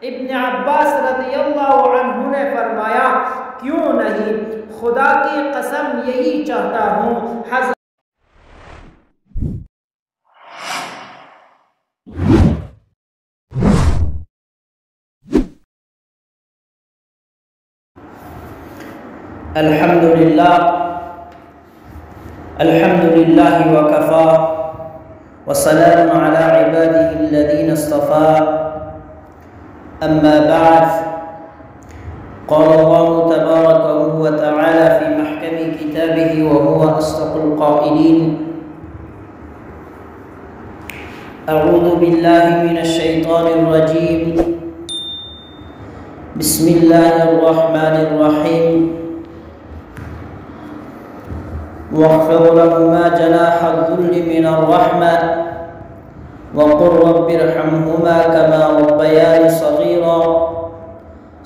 ابن عباس رضی اللہ عنہ نے فرمایا کیوں نہیں، خدا کی قسم یہی چاہتا ہوں۔ حضرت الحمدللہ وکفا وسلام علی عباده الذین اصطفى اما بعد قال اللہ تبارک وتعالی فی محکم کتابه وهو اصدق القائلین اعوذ باللہ من الشیطان الرجیم بسم اللہ الرحمن الرحیم واخفض لهما جناح الذل من الرحمة وقل رب ارحمهما كما ربياني صغيرا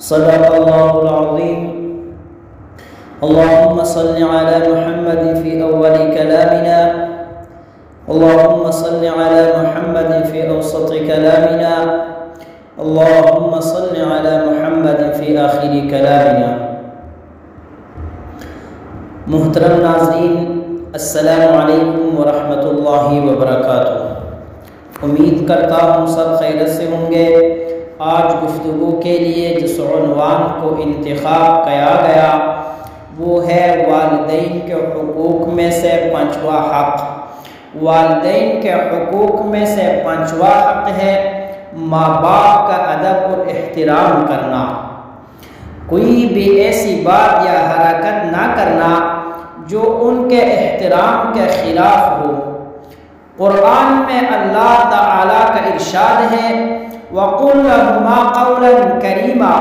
صدق الله العظيم اللهم صل على محمد في أول كلامنا اللهم صل على محمد في أوسط كلامنا اللهم صل على محمد في آخر كلامنا۔ محترم ناظرین، السلام علیکم ورحمۃ اللہ وبرکاتہ۔ امید کرتا ہوں سب خیریت سے ہوں گے۔ آج گفتگو کے لیے جس عنوان کو انتخاب کیا گیا وہ ہے والدین کے حقوق میں سے پانچواں حق۔ والدین کے حقوق میں سے پانچواں حق ہے ماں باپ کا ادب اور احترام کرنا۔ کوئی بھی ایسی بات یا حرکت نہ کرنا جو ان کے احترام کے خلاف ہو۔ قرآن میں اللہ تعالیٰ کا ارشاد ہے وَقُلْ لَهُمَا قَوْلًا كَرِيمًا،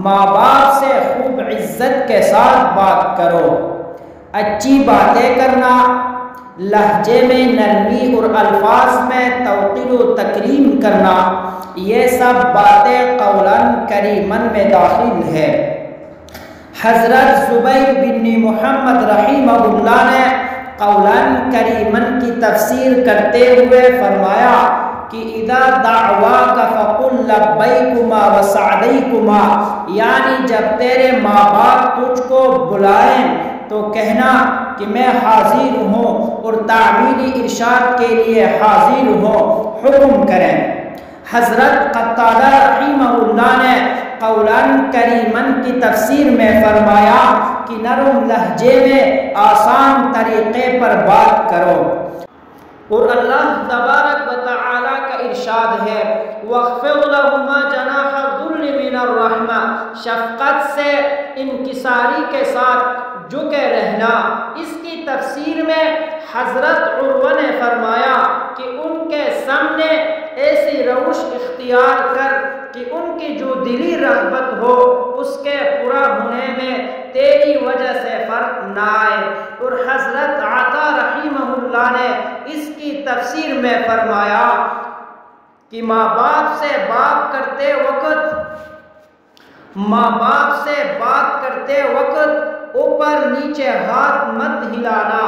ماں باپ سے خوب عزت کے ساتھ بات کرو۔ اچھی باتیں کرنا، لہجے میں نرمی اور الفاظ میں توقیر و تکریم کرنا، یہ سب باتیں قولاً کریماً میں داخل ہے۔ حضرت زبیر بن محمد رحمہ اللہ نے قولاً کریماً کی تفسیر کرتے ہوئے فرمایا کہ اذا دعواک فقل لبیکما وسعدیکما، یعنی جب تیرے ماں باپ تجھ کو بلائیں تو کہنا کہ میں حاضر ہوں اور تعمیری ارشاد کے لیے حاضر ہوں، حکم کریں۔ حضرت قتادہ رحمہ اللہ نے قولاً کریماً کی تفسیر میں فرمایا کہ نرم لہجے میں آسان طریقے پر بات کرو۔ اور اللہ تبارک و تعالیٰ کا ارشاد ہے وَاخْفِضْ لَهُمَا جَنَاحَ الذُّلِّ مِنَ الرَّحْمَةِ، شفقت سے انکساری کے ساتھ جھکے رہنا۔ اس کی تفسیر میں حضرت عروہ نے فرمایا کہ ان کے سامنے ایسی روش اختیار کر کہ ان کی جو دلی رغبت ہو اس کے پورا ہونے میں تیری وجہ سے فرق نہ آئے۔ اور حضرت عطا رحمہ اللہ نے اس کی تفسیر میں فرمایا کہ ماں باپ سے بات کرتے وقت اوپر نیچے ہاتھ مت ہلانا،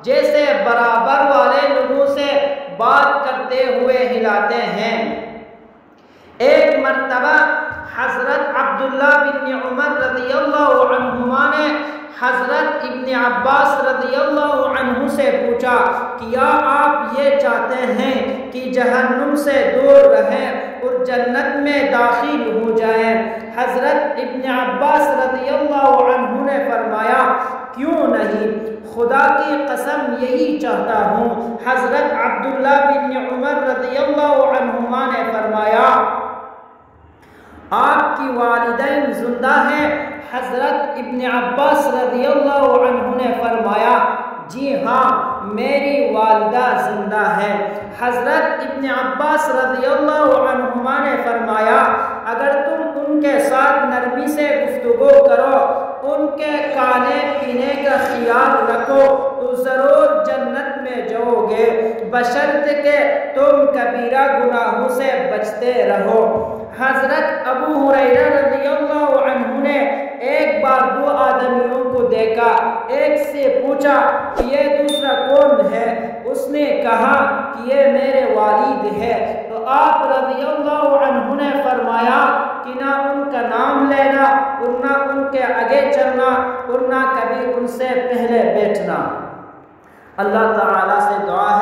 جیسے برابر والے لوگوں سے بات کرتے ہوئے ہلاتے ہیں۔ ایک مرتبہ حضرت عبداللہ بن عمر رضی اللہ عنہما نے حضرت ابن عباس رضی اللہ عنہ سے پوچھا کہ کیا آپ یہ چاہتے ہیں کہ جہنم سے دور رہیں اور جنت میں داخل ہو جائیں؟ حضرت ابن عباس رضی اللہ عنہ نے فرمایا کیوں نہیں، خدا کی قسم یہی چاہتا ہوں۔ حضرت عبداللہ بن عمر رضی اللہ عنہما نے فرمایا آپ کی والدین زندہ ہیں؟ حضرت ابن عباس رضی اللہ عنہ نے فرمایا جی ہاں، میری والدہ زندہ ہے۔ حضرت ابن عباس رضی اللہ عنہما نے فرمایا اگر تم ان کے ساتھ نرمی سے گفتگو کرو، ان کے کھانے پینے کا خیال رکھو تو ضرور جنت میں جاؤ گے، بشرط کہ تم کبیرہ گناہوں سے بچتے رہو۔ حضرت ابو ہریرہ رضی اللہ عنہ نے ایک بار دو آدمیوں کو دیکھا، ایک سے پوچھا کہ یہ دوسرا کون ہے؟ اس نے کہا کہ یہ میرے والد ہے۔ تو آپ رضی اللہ عنہ نے فرمایا کہ نہ ان کا نام لینا اور نہ ان کے آگے چلنا اور نہ کبھی ان سے پہلے بیٹھنا۔ اللہ تعالیٰ سے دعا ہے